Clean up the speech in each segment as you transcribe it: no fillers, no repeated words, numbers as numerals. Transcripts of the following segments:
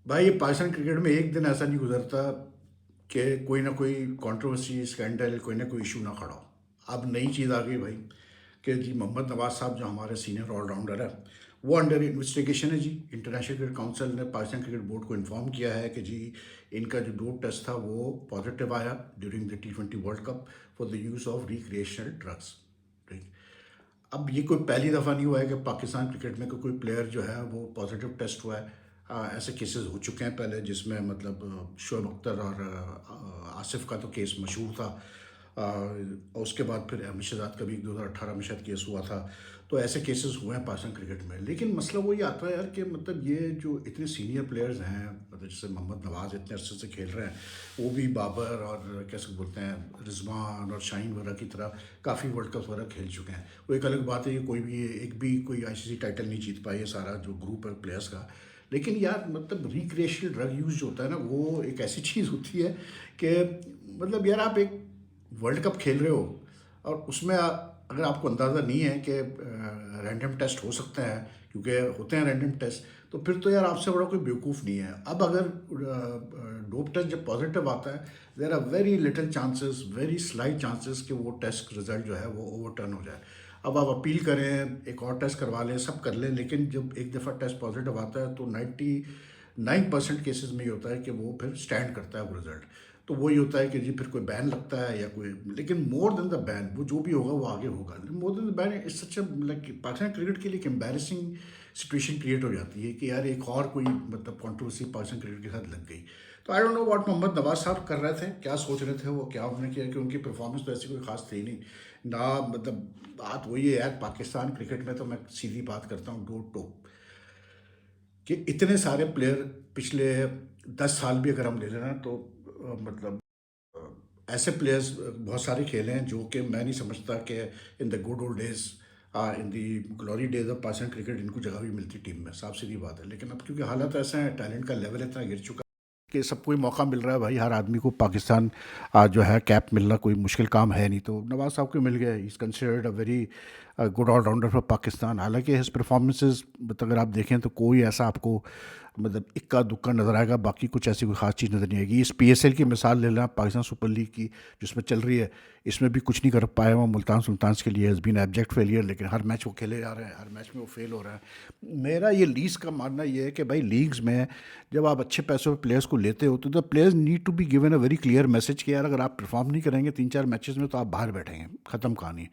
भाई ये पाकिस्तान क्रिकेट में एक दिन ऐसा नहीं गुजरता कि कोई ना कोई कंट्रोवर्सी स्कैंडल कोई ना कोई इशू ना खड़ा हो। अब नई चीज़ आ गई भाई कि जी मोहम्मद नवाज साहब जो हमारे सीनियर ऑलराउंडर है वो अंडर इन्वेस्टिगेशन है जी। इंटरनेशनल क्रिकेट काउंसिल ने पाकिस्तान क्रिकेट बोर्ड को इन्फॉर्म किया है कि जी इनका जो डोप टेस्ट था वो पॉजिटिव आया during the T20 world cup for the use of recreational drugs. ठीक। अब ये कोई पहली दफ़ा नहीं हुआ है कि पाकिस्तान क्रिकेट में कोई प्लेयर जो है वो पॉजिटिव टेस्ट हुआ है। ऐसे केसेस हो चुके हैं पहले जिसमें मतलब शोएब अख्तर और आसिफ का तो केस मशहूर था। और उसके बाद फिर अहमद शहजाद का भी 2018 में शायद केस हुआ था। तो ऐसे केसेस हुए हैं पाकिस्तान क्रिकेट में, लेकिन मसला वही आता है यार कि मतलब ये जो इतने सीनियर प्लेयर्स हैं, मतलब जैसे मोहम्मद नवाज इतने अरसे से खेल रहे हैं, वो भी बाबर और कैसे बोलते हैं रिजवान और शाहीन वगैरह की तरह काफ़ी वर्ल्ड कप वगैरह खेल चुके हैं। वो एक अलग बात है कि कोई भी एक भी कोई आईसीसी टाइटल नहीं जीत पाई है सारा जो ग्रुप है प्लेयर्स का। लेकिन यार मतलब रिक्रिएशनल ड्रग यूज़ जो होता है ना वो एक ऐसी चीज़ होती है कि मतलब यार आप एक वर्ल्ड कप खेल रहे हो और उसमें अगर आपको अंदाज़ा नहीं है कि रैंडम टेस्ट हो सकते हैं, क्योंकि होते हैं रैंडम टेस्ट, तो फिर तो यार आपसे बड़ा कोई बेवकूफ़ नहीं है। अब अगर डोप टेस्ट जब पॉजिटिव आता है, there are very little chances, very slight chances कि वो टेस्ट रिजल्ट जो है वो ओवरटर्न हो जाए। अब आप अपील करें, एक और टेस्ट करवा लें, सब कर लें, लेकिन जब एक दफ़ा टेस्ट पॉजिटिव आता है तो 99% केसेस में ये होता है कि वो फिर स्टैंड करता है वो रिजल्ट। तो वही होता है कि जी फिर कोई बैन लगता है या कोई, लेकिन मोर देन द बैन वो जो भी होगा वो आगे होगा। मोर देन द बैन इस सच लाइक पाकिस्तान क्रिकेट के लिए एक एम्बैरेसिंग सिचुएशन क्रिएट हो जाती है कि यार एक और कोई मतलब कंट्रोवर्सी पाकिस्तान क्रिकेट के साथ लग गई। तो I don't know what Mohammad Nawaz साहब कर रहे थे, क्या सोच रहे थे वो, क्या उन्होंने किया, कि उनकी परफॉर्मेंस तो ऐसी कोई खास थी नहीं ना। मतलब बात वही है यार, पाकिस्तान क्रिकेट में तो मैं सीधी बात करता हूँ दो टोक कि इतने सारे प्लेयर पिछले 10 साल भी अगर हम ले लेना तो मतलब ऐसे प्लेयर्स बहुत सारे खेले हैं जो कि मैं नहीं समझता कि in the good old days, in the glory days of Pakistan cricket इनको जगह भी मिलती टीम में, साफ सीधी बात है। लेकिन अब क्योंकि हालात ऐसे हैं, टैलेंट का लेवल इतना गिर चुका है कि सबको ही मौका मिल रहा है भाई, हर आदमी को पाकिस्तान जो है कैप मिलना कोई मुश्किल काम है नहीं। तो नवाज साहब को मिल गया, he is considered a very good allrounder for Pakistan. हालांकि हिज परफॉर्मेंसेस मतलब अगर आप देखें तो कोई ऐसा आपको मतलब इक्का दुक्का नज़र आएगा, बाकी कुछ ऐसी कोई ख़ास चीज़ नज़र नहीं आएगी। इस PSL की मिसाल ले लें आप, पाकिस्तान सुपर लीग की जिसमें चल रही है, इसमें भी कुछ नहीं कर पाया वो मुल्तान सुल्तान्स के लिए, हैज़ बीन एब्जेक्ट फेलियर। लेकिन हर मैच वो खेले जा रहे हैं, हर मैच में वो फेल हो रहा है। मेरा ये लीग्स का मानना ये है कि भाई लीग्स में जब आप अच्छे पैसों पर प्लेयर्स को लेते हो तो the players need to be given a very clear message कि यार अगर आप परफॉर्म नहीं करेंगे 3-4 मैचेस में तो आप बाहर बैठेंगे, ख़त्म कहानी।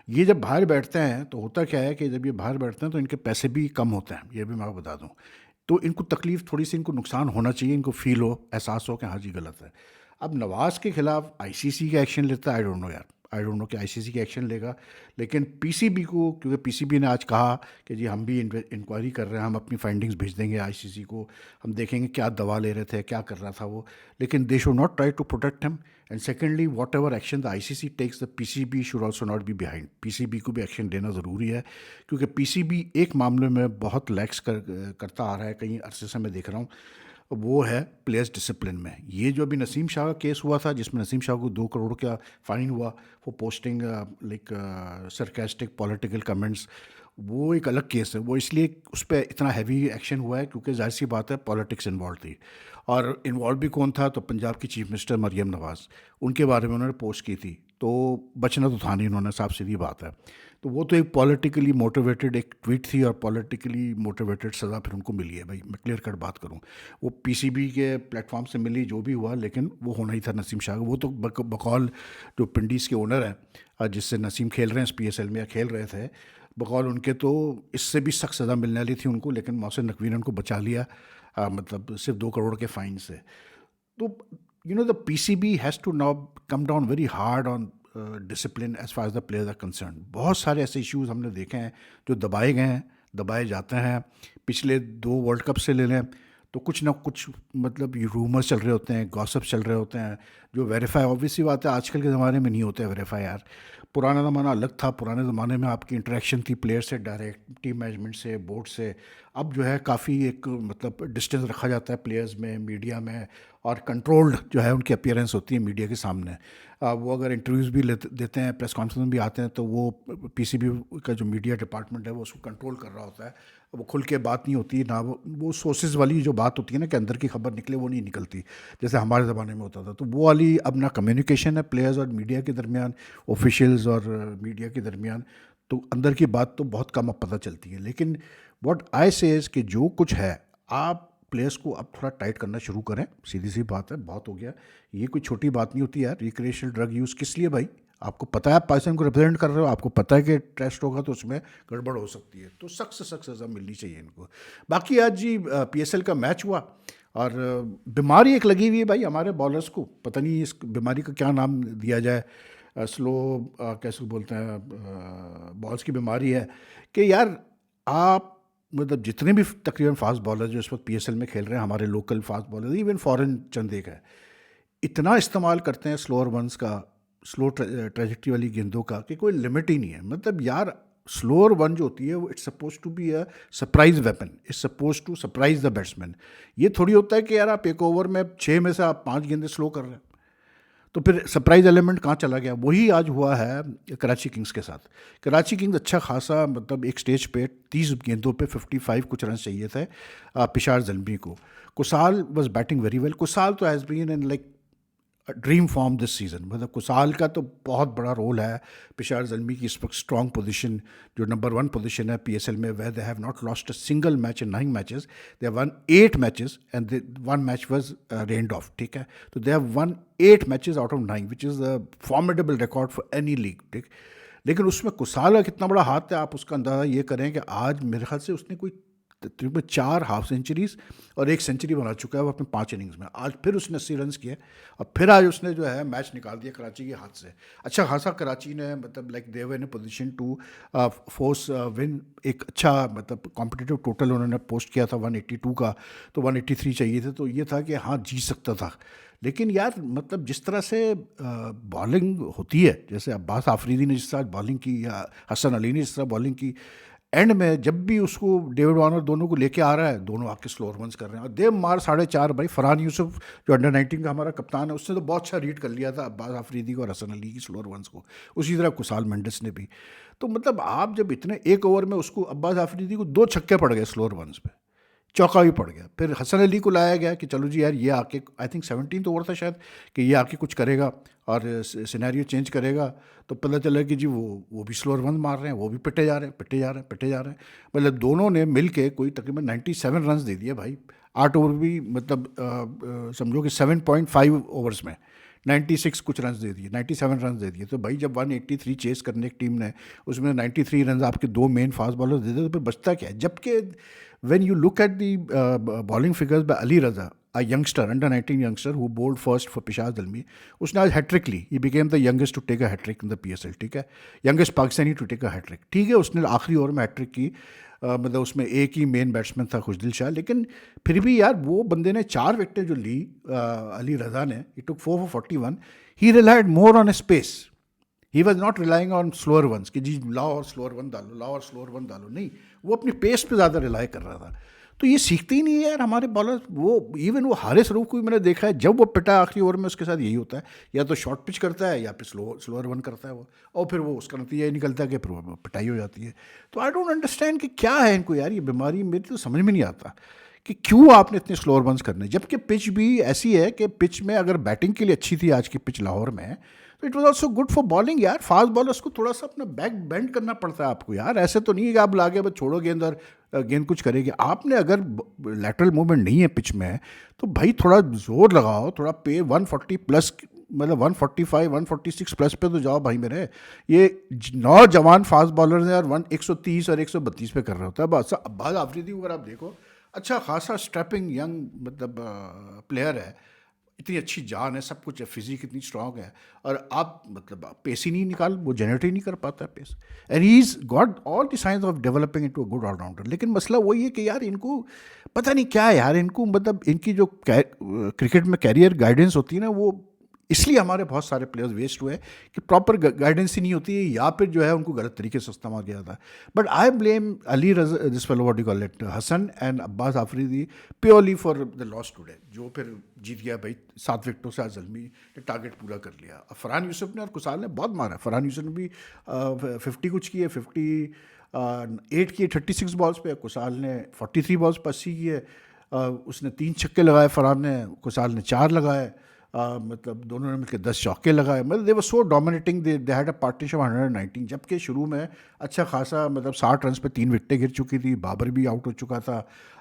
ये जब बाहर बैठते हैं तो होता क्या है कि जब ये बाहर बैठते हैं तो इनके पैसे भी कम होते हैं, ये भी मैं आपको बता दूं। तो इनको तकलीफ़ थोड़ी सी, इनको नुकसान होना चाहिए, इनको फील हो, एहसास हो कि हाँ जी गलत है। अब नवाज़ के खिलाफ आईसीसी का एक्शन लेता है, आई डोंट नो यार, आई डोंट नो कि आईसीसी का एक्शन लेगा। लेकिन पीसीबी को, क्योंकि पीसीबी ने आज कहा कि जी हम भी इंक्वायरी कर रहे हैं, हम अपनी फाइंडिंग्स भेज देंगे आईसीसी को, हम देखेंगे क्या दवा ले रहे थे, क्या कर रहा था वो। लेकिन they should not try to protect him. And secondly whatever action the ICC takes, the PCB should also not be behind. PCB को भी एक्शन लेना ज़रूरी है, क्योंकि पीसीबी एक मामले में बहुत लैक्स करता आ रहा है, कई अरसे से मैं देख रहा हूँ, वो है प्लेयर्स डिसिप्लिन में। ये जो अभी नसीम शाह का केस हुआ था जिसमें नसीम शाह को 2 करोड़ का फाइन हुआ for posting like sarcastic political comments, वो एक अलग केस है। वो इसलिए उस पर इतना हैवी एक्शन हुआ है क्योंकि जाहिर सी बात है पॉलिटिक्स इन्वॉल्व थी। और इन्वॉल्व भी कौन था, तो पंजाब की चीफ मिनिस्टर मरियम नवाज़, उनके बारे में उन्होंने पोस्ट की थी, तो बचना तो था नहीं उन्होंने, साफ सीधी बात है। तो वो तो एक पॉलिटिकली मोटिवेटेड एक ट्वीट थी और पॉलिटिकली मोटिवेटेड सज़ा फिर उनको मिली है भाई, मैं क्लियर कट बात करूँ। वो पीसीबी के प्लेटफॉर्म से मिली जो भी हुआ, लेकिन वो होना ही था नसीम शाह का। वो तो बकौल जो पिंडीज़ के ओनर हैं, जिससे नसीम खेल रहे हैं इस PSL में या खेल रहे थे, बकौल उनके तो इससे भी सख्त सज़ा मिलने वाली थी उनको, लेकिन मोहसिन नकवी ने उनको बचा लिया, मतलब सिर्फ 2 करोड़ के फ़ाइन से। तो the PCB has to now come down very hard on discipline as far as the players are concerned. बहुत सारे ऐसे इश्यूज हमने देखे हैं जो दबाए गए हैं, दबाए जाते हैं। पिछले 2 वर्ल्ड कप से ले लें तो कुछ ना कुछ मतलब ये रूमर्स चल रहे होते हैं, गॉसिप चल रहे होते हैं जो वेरीफाई, ऑब्वियसली बात है आजकल के ज़माने में नहीं होते वेरीफाई यार। पुराना ज़माना अलग था, पुराने ज़माने में आपकी इंटरेक्शन थी प्लेयर से डायरेक्ट, टीम मैनेजमेंट से, बोर्ड से। अब जो है काफ़ी एक मतलब डिस्टेंस रखा जाता है प्लेयर्स में, मीडिया में, और कंट्रोल्ड जो है उनकी अपीयरेंस होती है मीडिया के सामने। वो अगर इंटरव्यूज़ भी देते हैं, प्रेस कॉन्फ्रेंस भी आते हैं, तो वो पीसीबी का जो मीडिया डिपार्टमेंट है वो उसको कंट्रोल कर रहा होता है। वो खुल के बात नहीं होती ना, वो सोर्सेज वाली जो बात होती है ना कि अंदर की खबर निकले, वो नहीं निकलती जैसे हमारे ज़माने में होता था। तो वो वाली अब ना कम्युनिकेशन है प्लेयर्स और मीडिया के दरमियान, ऑफिशियल्स और मीडिया के दरमियान। तो अंदर की बात तो बहुत कम अब पता चलती है। लेकिन व्हाट आई से इज़ कि जो कुछ है, आप प्लेयर्स को अब थोड़ा टाइट करना शुरू करें। सीधी सी बात है, बहुत हो गया। ये कोई छोटी बात नहीं होती यार। रिक्रिएशनल ड्रग यूज़ किस लिए भाई? आपको पता है आप पाकिस्तान को रिप्रेजेंट कर रहे हो, आपको पता है कि टेस्ट होगा तो उसमें गड़बड़ हो सकती है, तो सख्त से सख्त सज़ा मिलनी चाहिए इनको। बाकी आज जी पीएसएल का मैच हुआ और बीमारी एक लगी हुई है भाई हमारे बॉलर्स को। पता नहीं इस बीमारी का क्या नाम दिया जाए। स्लो कैसे बोलते हैं, बॉल्स की बीमारी है कि यार आप मतलब जितने भी तकरीबन फास्ट बॉलर जो इस वक्त पीएसएल में खेल रहे हैं, हमारे local fast bowler, even foreign चंद एक है, इतना इस्तेमाल करते हैं स्लोअर वंस का, स्लो ट्रेजेक्टरी वाली गेंदों का, कि कोई लिमिट ही नहीं है। मतलब यार स्लोअर वन जो होती है वो it's suppose to be a surprise weapon, it's suppose to surprise the batsman. ये थोड़ी होता है कि यार आप एक ओवर में 6 में से आप 5 गेंदें स्लो कर रहे हैं, तो फिर सरप्राइज एलिमेंट कहाँ चला गया? वही आज हुआ है कराची किंग्स के साथ। कराची किंग्स अच्छा खासा मतलब एक स्टेज पे 30 गेंदों पे 55 कुछ रन चाहिए थे पिशार ज़ल्मी को। Kusal was batting very well. Kusal तो has been in like dream form this season. मतलब कुसाल का तो बहुत बड़ा रोल है पिशार ज़ल्मी की इस वक्त स्ट्रॉन्ग पोजीशन, जो नंबर 1 पोजीशन है पीएसएल में, where they have not lost a single match in 9 matches, they have won 8 matches and 1 match was rained off, ठीक है। तो they have won 8 matches out of 9 which is a formidable record for any league, ठीक। लेकिन उसमें कुसाल का कितना बड़ा हाथ है, आप उसका अंदाज़ा ये करें कि आज मेरे ख्याल से उसने कोई तकरीबन 4 हाफ सेंचुरीज और 1 सेंचुरी बना चुका है वो अपने 5 इनिंग्स में। आज फिर उसने 80 रन किए और फिर आज उसने जो है मैच निकाल दिया कराची के हाथ से। अच्छा खासा कराची ने मतलब like they were in position to force win. एक अच्छा मतलब कॉम्पिटिटिव टोटल उन्होंने पोस्ट किया था 182 का, तो 183 चाहिए थे, तो ये था कि हाँ जीत सकता था। लेकिन यार मतलब जिस तरह से बॉलिंग होती है, जैसे अब्बास आफरीदी ने जिस तरह बॉलिंग की या हसन अली ने जिस तरह बॉलिंग की, एंड में जब भी उसको डेविड वार्नर दोनों को लेके आ रहा है, दोनों आके स्लोअर वंस कर रहे हैं और देव मार 4.5 भाई। फरहान यूसुफ जो अंडर 19 का हमारा कप्तान है, उसने तो बहुत अच्छा रीड कर लिया था अब्बास आफरीदी को और हसन अली की स्लोअर वंस को। उसी तरह कुसाल मेंडिस ने भी। तो मतलब आप जब इतने एक ओवर में उसको अब्बास आफरीदी को 2 छक्के पड़ गए स्लोअर वंस पे, चौका भी पड़ गया। फिर हसन अली को लाया गया कि चलो जी यार ये आके, आई थिंक 17th ओवर था शायद, कि ये आके कुछ करेगा और सिनेरियो चेंज करेगा। तो पता चला कि जी वो भी स्लोअर वन मार रहे हैं, वो भी पिटे जा रहे हैं, पिटे जा रहे हैं, पिटे जा रहे हैं। मतलब दोनों ने मिल के कोई तकरीबन 97 रन दे दिए भाई। 8 ओवर भी मतलब समझो कि 7.5 ओवर्स में 96 कुछ रन दे दिए, 97 रन दे दिए। तो भाई जब 183 चेस करने की टीम ने, उसमें 93 रन आपके 2 मेन फास्ट बॉलर दे दे, तो फिर बचता क्या है? जबकि when you look at the bowling figures by Ali Raza, a youngster, under 19 youngster who bowled first for Pishar Zalmi, उसने आज हैट्रिक ली। he became the youngest to take a hat-trick in the PSL, ठीक है, youngest Pakistani to take a hat-trick, ठीक है। उसने आखिरी over में हैट्रिक की, मतलब उसमें एक ही मेन बैट्समैन था खुशदिल शाह, लेकिन फिर भी यार वो बंदे ने 4 विकेटें जो ली अली रजा ने, he took 4 for 41, he relied more on his pace, he was not relying on slower ones कि जी लाओ और स्लोअर वन डालो, लाओ और स्लोअर वन डालो, नहीं, वो अपनी पेस पे ज़्यादा रिलाई कर रहा था। तो ये सीखते ही नहीं है यार हमारे बॉलर। वो इवन वो हारिस रऊफ को भी मैंने देखा है, जब वो पिटा आखिरी ओवर में उसके साथ यही होता है, या तो शॉर्ट पिच करता है या फिर स्लोअर वन करता है वो, और फिर वो उसका नतीजा ये निकलता है कि फिर वो पिटाई हो जाती है। तो आई डोंट अंडरस्टैंड कि क्या है इनको यार, ये बीमारी मेरी तो समझ में नहीं आता कि क्यों आपने इतने स्लोअर वंस करने, जबकि पिच भी ऐसी है कि पिच में अगर बैटिंग के लिए अच्छी थी आज की पिच लाहौर में, तो it was also good for bowling यार। फास्ट बॉलर्स को थोड़ा सा अपना बैक बेंड करना पड़ता है आपको यार। ऐसे तो नहीं है कि आप लागे बस छोड़ो गेंद और गेंद कुछ करेगी। आपने अगर लैटरल मूवमेंट नहीं है पिच में, तो भाई थोड़ा जोर लगाओ, थोड़ा पे 140 प्लस, मतलब 145 146 प्लस पे तो जाओ भाई मेरे। ये नौजवान फास्ट बॉलर हैं और 130 और 132 पे कर रहे होता है बस। अब्बास आफरीदी को अगर आप देखो, अच्छा खासा स्ट्रैपिंग यंग मतलब प्लेयर है, इतनी अच्छी जान है, सब कुछ है, फिजिक इतनी स्ट्रांग है, और आप मतलब पेस ही नहीं निकाल, वो जनरेट ही नहीं कर पाता है pace. And he is got all the science of developing into a good allrounder. लेकिन मसला वही है कि यार इनको पता नहीं क्या है यार, इनको मतलब इनकी जो क्रिकेट में कैरियर गाइडेंस होती है ना, वो इसलिए हमारे बहुत सारे प्लेयर्स वेस्ट हुए कि प्रॉपर गाइडेंस ही नहीं होती है, या फिर जो है उनको गलत तरीके से इस्तेमाल किया जाता है। But I blame Ali this fellow what you call it Hasan and Abbas Afridi purely for the loss today, जो फिर जीत गया भाई 7 विकेटों से। आज जल्मी ने टारगेट पूरा कर लिया। फरहान यूसुफ ने और कुसाल ने बहुत मारा। फरहान यूसुफ ने भी 50 कुछ किए, 58 किए 36 बॉल्स पे। कुसाल ने 43 बॉल्स पर 80 किए। उसने 3 छक्के लगाए फरहान ने, कुसाल ने 4 लगाए। मतलब दोनों ने मिलकर 10 चौके लगाए। मतलब they were so dominating, they had a partnership 119, जबकि शुरू में अच्छा खासा मतलब 60 रन पे 3 विकेटें गिर चुकी थी। बाबर भी आउट हो चुका था,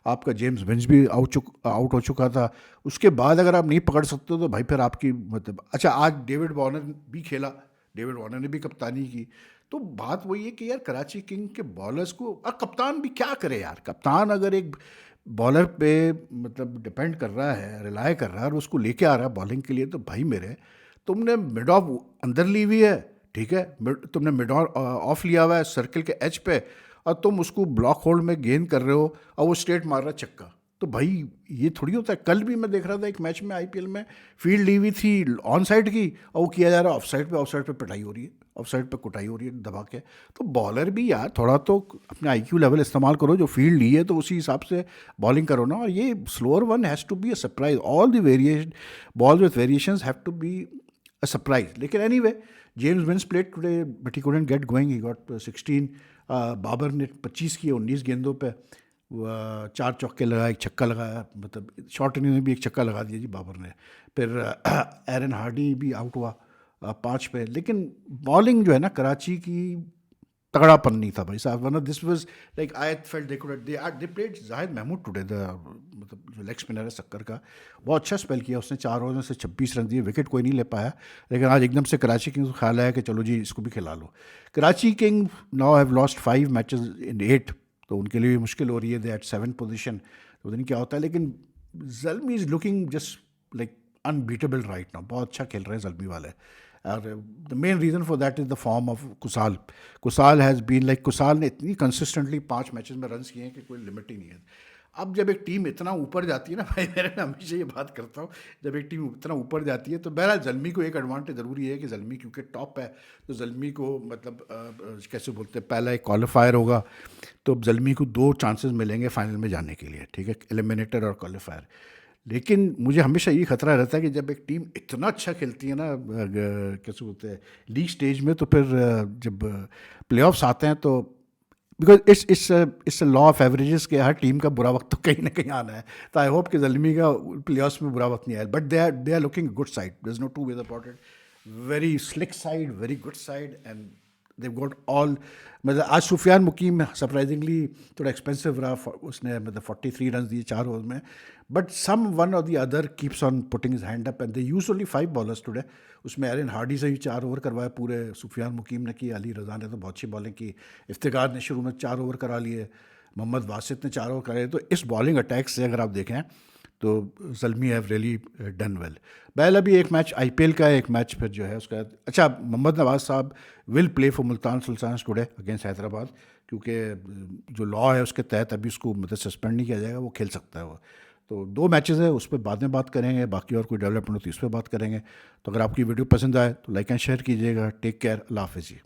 आपका जेम्स विंस भी आउट हो चुका था। उसके बाद अगर आप नहीं पकड़ सकते हो तो भाई फिर आपकी मतलब अच्छा, आज डेविड वार्नर भी खेला, डेविड वार्नर ने भी कप्तानी की। तो बात वही है कि यार कराची किंग के बॉलर्स को, और कप्तान भी क्या करे यार। कप्तान अगर एक बॉलर पे मतलब डिपेंड कर रहा है, रिलाय कर रहा है और उसको लेके आ रहा है बॉलिंग के लिए, तो भाई मेरे तुमने मिड ऑफ अंदर ली हुई है, ठीक है, तुमने मिड ऑफ लिया हुआ है सर्कल के एज पे, और तुम उसको ब्लॉक होल्ड में गेंद कर रहे हो और वो स्ट्रेट मार रहा है छक्का। तो भाई ये थोड़ी होता है। कल भी मैं देख रहा था एक मैच में आईपीएल में, फील्ड ली हुई थी ऑन साइड की और वो किया जा रहा है ऑफ साइड पे पिटाई हो रही है, ऑफ साइड पे कुटाई हो रही है दबा के। तो बॉलर भी यार थोड़ा तो अपने आईक्यू लेवल इस्तेमाल करो, जो फील्ड ली है तो उसी हिसाब से बॉलिंग करो ना। और ये slower one has to be a surprise, all the variation balls with variations have to be a surprise. लेकिन anyway James Vince played today but he couldn't get going, he got 16। Babar ने 25 किए 19 गेंदों पे, 4 चौके लगाए, एक छक्का लगाया। मतलब शॉर्ट इनिंग में भी एक छक्का लगा दिया जी बाबर ने। फिर एरन हार्डी भी आउट हुआ 5 पे। लेकिन बॉलिंग जो है ना कराची की, तगड़ापन नहीं था भाई साहब। वरना this was like I felt they could they played Zahid Mahmood today, the मतलब जो लेग स्पिनर है सक्कर का, बहुत अच्छा स्पेल किया उसने। 4 ओवर में से 26 रन दिए, विकेट कोई नहीं ले पाया। लेकिन आज एकदम से कराची किंग्स को ख्याल आया कि चलो जी इसको भी खिला लो। Karachi king now have lost 5 matches in 8, तो उनके लिए भी मुश्किल हो रही है। दे एट 7 पोजीशन, तो पता नहीं क्या होता है। लेकिन Zalmi is looking just like unbeatable right now. बहुत अच्छा खेल रहे हैं जल्मी वाले। और the main reason for that is the form of Kusal. Kusal has been like, Kusal ने इतनी कंसिस्टेंटली 5 मैचेस में रन किए हैं कि कोई लिमिट ही नहीं है। अब जब एक टीम इतना ऊपर जाती है ना भाई, मैं हमेशा ये बात करता हूँ, जब एक टीम इतना ऊपर जाती है तो बहरहाल जल्मी को एक एडवांटेज ज़रूरी है कि जल्मी क्योंकि टॉप है, तो जल्मी को मतलब कैसे बोलते हैं, पहला एक क्वालिफायर होगा, तो अब जल्मी को 2 चांसेस मिलेंगे फाइनल में जाने के लिए, ठीक है, एलिमिनेटर और क्वालिफायर। लेकिन मुझे हमेशा ये खतरा रहता है कि जब एक टीम इतना अच्छा खेलती है ना कैसे बोलते हैं लीग स्टेज में, तो फिर जब प्लेऑफ्स आते हैं तो because it's law of averages के हर टीम का बुरा वक्त तो कहीं ना कहीं आना है। तो आई होप कि जल्मी का प्लेऑफ्स में बुरा वक्त नहीं आया, but they are looking good side, there is no two ways about it. Very slick side, very good side, and they've got all। मतलब आज सुफियान मुकीम सरप्राइजिंगली थोड़ा एक्सपेंसिव रहा, उसने मतलब 43 रन दिए 4 ओवर में। But some one or the other keeps on putting his hand up, and they use only 5 bowlers today. उसमें Aaron Hardy से ही 4 ओवर करवाए पूरे, सुफियान मुकीम ने की, अली रज़ा ने तो बहुत अच्छी बॉलिंग की, इफ्तिकार ने शुरू में 4 ओवर करा लिए, मोहम्मद वासित ने 4 ओवर कराए। तो इस बॉलिंग अटैक से अगर आप देखें तो जल्मी हैव रियली डन वेल। पहले अभी एक मैच आईपीएल का है, एक मैच फिर जो है उसका, अच्छा मोहम्मद नवाज साहब will play for Multan Sultans today against Hyderabad, क्योंकि जो लॉ है उसके तहत अभी उसको मतलब सस्पेंड नहीं किया जाएगा, वो खेल सकता है वो। तो 2 मैचेस है, उस पर बाद में बात करेंगे, बाकी और कोई डेवलपमेंट हो तो इस पर बात करेंगे। तो अगर आपकी वीडियो पसंद आए तो लाइक एंड शेयर कीजिएगा। टेक केयर, अल्लाह हाफिज़ जी।